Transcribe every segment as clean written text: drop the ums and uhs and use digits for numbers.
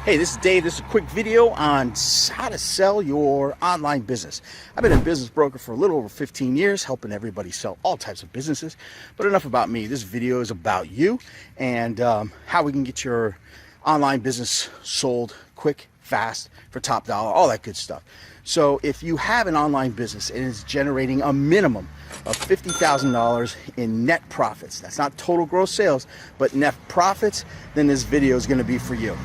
Hey, this is Dave. This is a quick video on how to sell your online business. I've been a business broker for a little over 15 years, helping everybody sell all types of businesses. But enough about me. This video is about you and how we can get your online business sold quick, fast, for top dollar, all that good stuff. So if you have an online business and it's generating a minimum of $50,000 in net profits, that's not total gross sales, but net profits, then this video is going to be for you.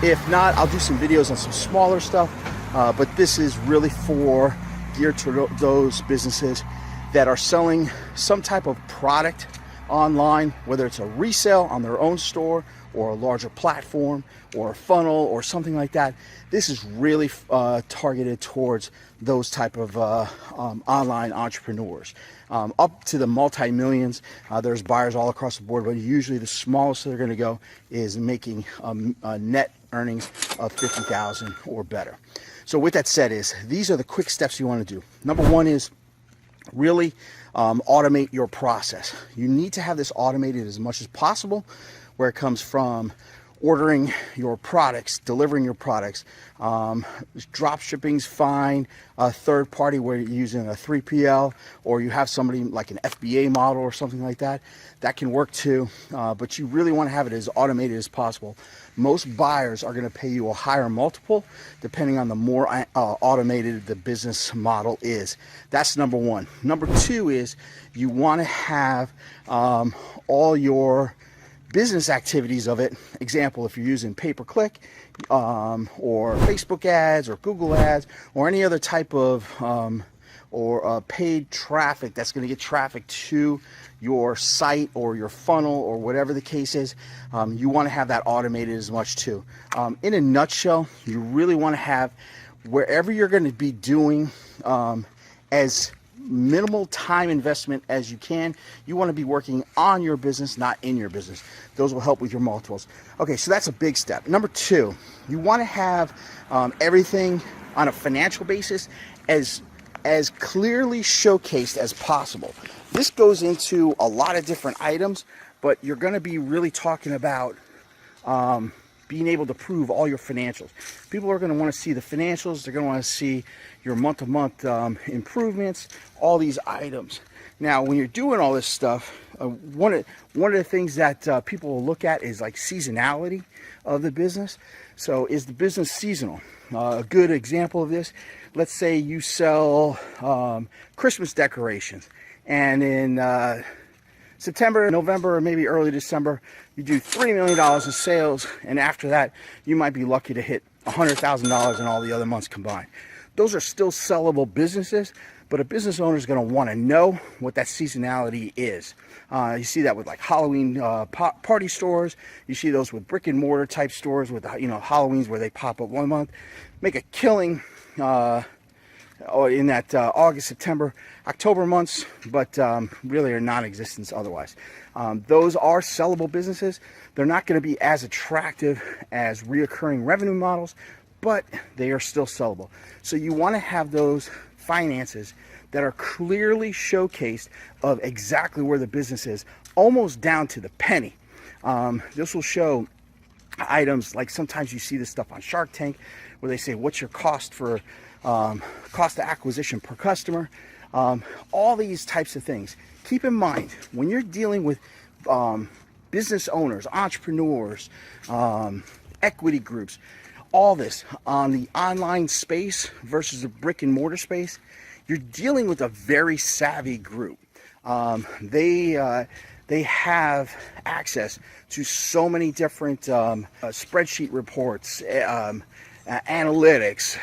If not, I'll do some videos on some smaller stuff, but this is really geared to those businesses that are selling some type of product online, whether it's a resale on their own store or a larger platform or a funnel or something like that. This is really targeted towards those type of online entrepreneurs. Up to the multi-millions, there's buyers all across the board, but usually the smallest they're going to go is making net earnings of 50,000 or better. So with that said, these are the quick steps you want to do. Number one is really automate your process. You need to have this automated as much as possible, where it comes from ordering your products, delivering your products. Drop shipping's fine. A third party where you're using a 3PL, or you have somebody like an FBA model or something like that, that can work too. But you really want to have it as automated as possible. Most buyers are going to pay you a higher multiple depending on the more automated the business model is. That's number one. Number two is you want to have all your business activities of it. Example, if you're using pay-per-click or Facebook ads or Google ads or any other type of paid traffic that's going to get traffic to your site or your funnel or whatever the case is, you want to have that automated as much too. In a nutshell, you really want to have wherever you're going to be doing as minimal time investment as you can. You want to be working on your business, not in your business. Those will help with your multiples. Okay, so that's a big step. Number two, you want to have everything on a financial basis as clearly showcased as possible. This goes into a lot of different items, but you're going to be really talking about being able to prove all your financials. People are going to want to see the financials. They're going to want to see your month-to-month improvements, all these items. Now, when you're doing all this stuff, one of the things that people will look at is like seasonality of the business. So is the business seasonal? A good example of this, let's say you sell Christmas decorations, and in September, November, or maybe early December, you do $3 million in sales, and after that, you might be lucky to hit $100,000 in all the other months combined. Those are still sellable businesses, but a business owner is going to want to know what that seasonality is. You see that with like Halloween party stores. You see those with brick and mortar type stores with Halloweens where they pop up one month, make a killing in that August, September, October months, but really are non-existent otherwise. Those are sellable businesses. They're not going to be as attractive as reoccurring revenue models, but they are still sellable. So you want to have those finances that are clearly showcased of exactly where the business is, almost down to the penny. This will show items like sometimes you see this stuff on Shark Tank where they say, what's your cost for cost of acquisition per customer? All these types of things. Keep in mind, when you're dealing with business owners, entrepreneurs, equity groups, all this on the online space versus the brick and mortar space, you're dealing with a very savvy group. They have access to so many different spreadsheet reports, analytics.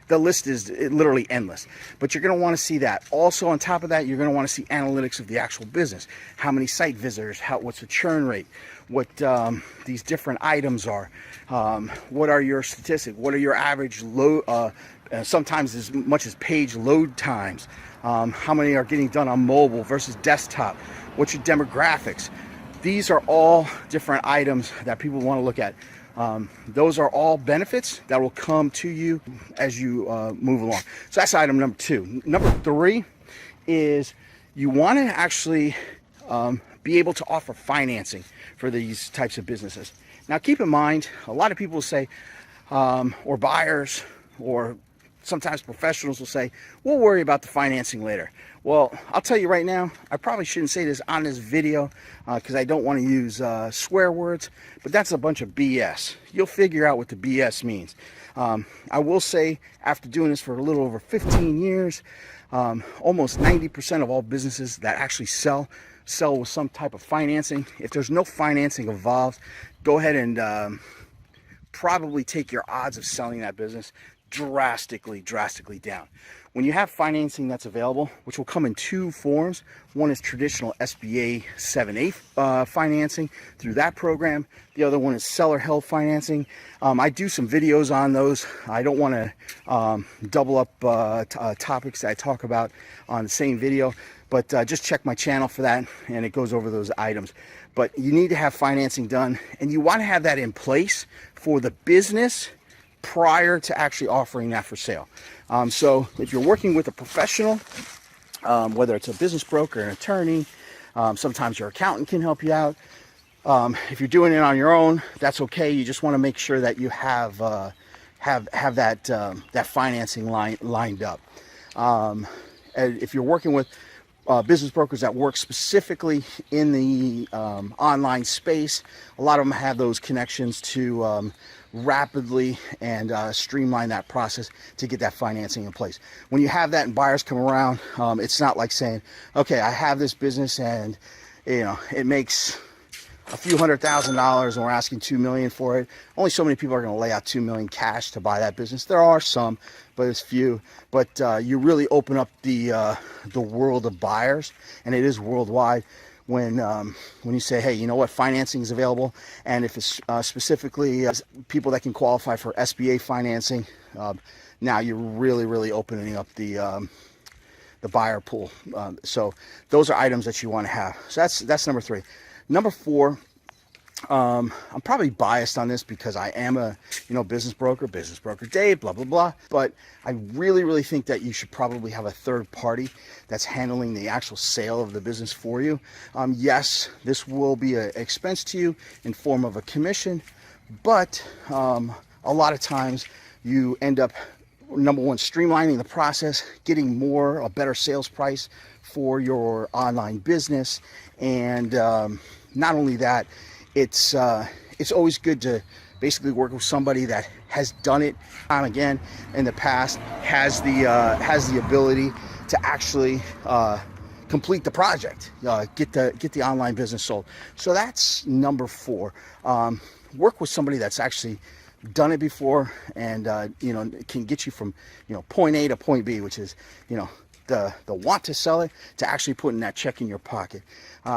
The list is literally endless, but you're going to want to see that. Also, on top of that, you're going to want to see analytics of the actual business. How many site visitors, what's the churn rate, what these different items are, what are your statistics, what are your average load, sometimes as much as page load times, how many are getting done on mobile versus desktop, what's your demographics. These are all different items that people want to look at. Those are all benefits that will come to you as you move along. So that's item number two. Number three is you want to actually be able to offer financing for these types of businesses. Now keep in mind, a lot of people say, or buyers, or sometimes professionals will say, we'll worry about the financing later. Well, I'll tell you right now, I probably shouldn't say this on this video because I don't want to use swear words, but that's a bunch of BS. You'll figure out what the BS means. I will say, after doing this for a little over 15 years, almost 90% of all businesses that actually sell with some type of financing. If there's no financing involved, go ahead and probably take your odds of selling that business drastically down. When you have financing that's available, which will come in two forms. One is traditional SBA 7(a) financing through that program. The other one is seller held financing. I do some videos on those. I don't want to double up topics that I talk about on the same video, but just check my channel for that, and it goes over those items. But you need to have financing done, and you want to have that in place for the business prior to actually offering that for sale. So if you're working with a professional, whether it's a business broker, an attorney, sometimes your accountant can help you out. If you're doing it on your own, that's okay. You just want to make sure that you have that financing lined up. And if you're working with business brokers that work specifically in the online space, a lot of them have those connections to rapidly and streamline that process to get that financing in place. When you have that and buyers come around, it's not like saying, okay, I have this business and it makes a few $100,000 and we're asking $2 million for it. Only so many people are going to lay out $2 million cash to buy that business. There are some, but it's few. But you really open up the world of buyers, and it is worldwide. When you say, hey, you know what, financing is available, and if it's specifically people that can qualify for SBA financing, now you're really opening up the buyer pool. So those are items that you want to have. So that's number 3. Number 4, I'm probably biased on this because I am a business broker Dave, blah blah blah. But I really think that you should probably have a third party that's handling the actual sale of the business for you. Yes, this will be an expense to you in form of a commission, but a lot of times you end up, number one, streamlining the process, getting a better sales price for your online business, and not only that, it's always good to basically work with somebody that has done it time again in the past, has the ability to actually complete the project, get the online business sold. So that's number 4. Work with somebody that's actually done it before, and can get you from point A to point B, which is the want to sell it to actually putting that check in your pocket.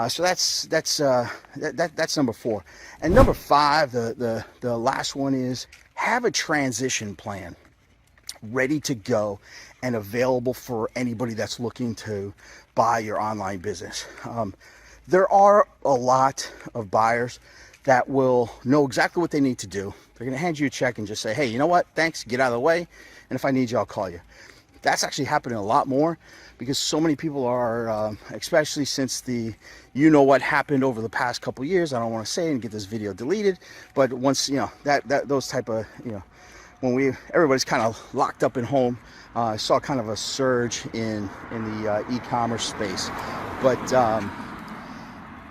So that's number 4. And number 5, the last one, is have a transition plan ready to go and available for anybody that's looking to buy your online business. There are a lot of buyers that will know exactly what they need to do. They're going to hand you a check and just say, hey, you know what, thanks, get out of the way, and if I need you, I'll call you. That's actually happening a lot more because so many people are, especially since what happened over the past couple years. I don't want to say and get this video deleted, but once those type of when everybody's kind of locked up in home, I saw kind of a surge in the e-commerce space. But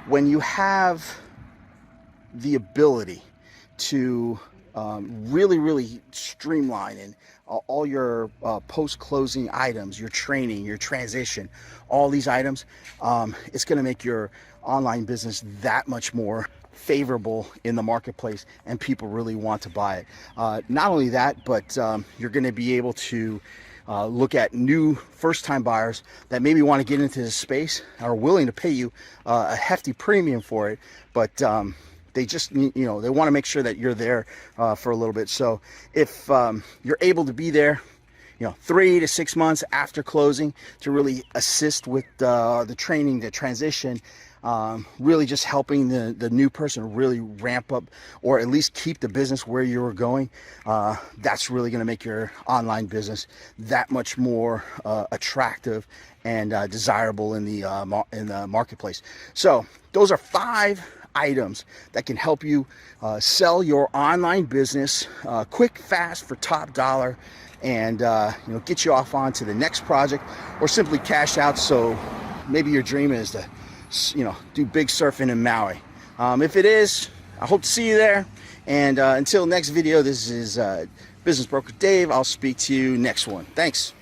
when you have the ability to really streamline and all your post-closing items, your training, your transition, all these items, it's going to make your online business that much more favorable in the marketplace, and people really want to buy it. Not only that, but you're going to be able to look at new first-time buyers that maybe want to get into this space, are willing to pay you a hefty premium for it, but they just they want to make sure that you're there for a little bit. So if you're able to be there 3 to 6 months after closing to really assist with the training, the transition, really just helping the new person really ramp up or at least keep the business where you were going, that's really going to make your online business that much more attractive and desirable in the marketplace. So those are 5 items that can help you sell your online business quick, fast, for top dollar, and get you off onto the next project, or simply cash out. So maybe your dream is to do big surfing in Maui. If it is, I hope to see you there. And until next video, this is Business Broker Dave. I'll speak to you next one. Thanks.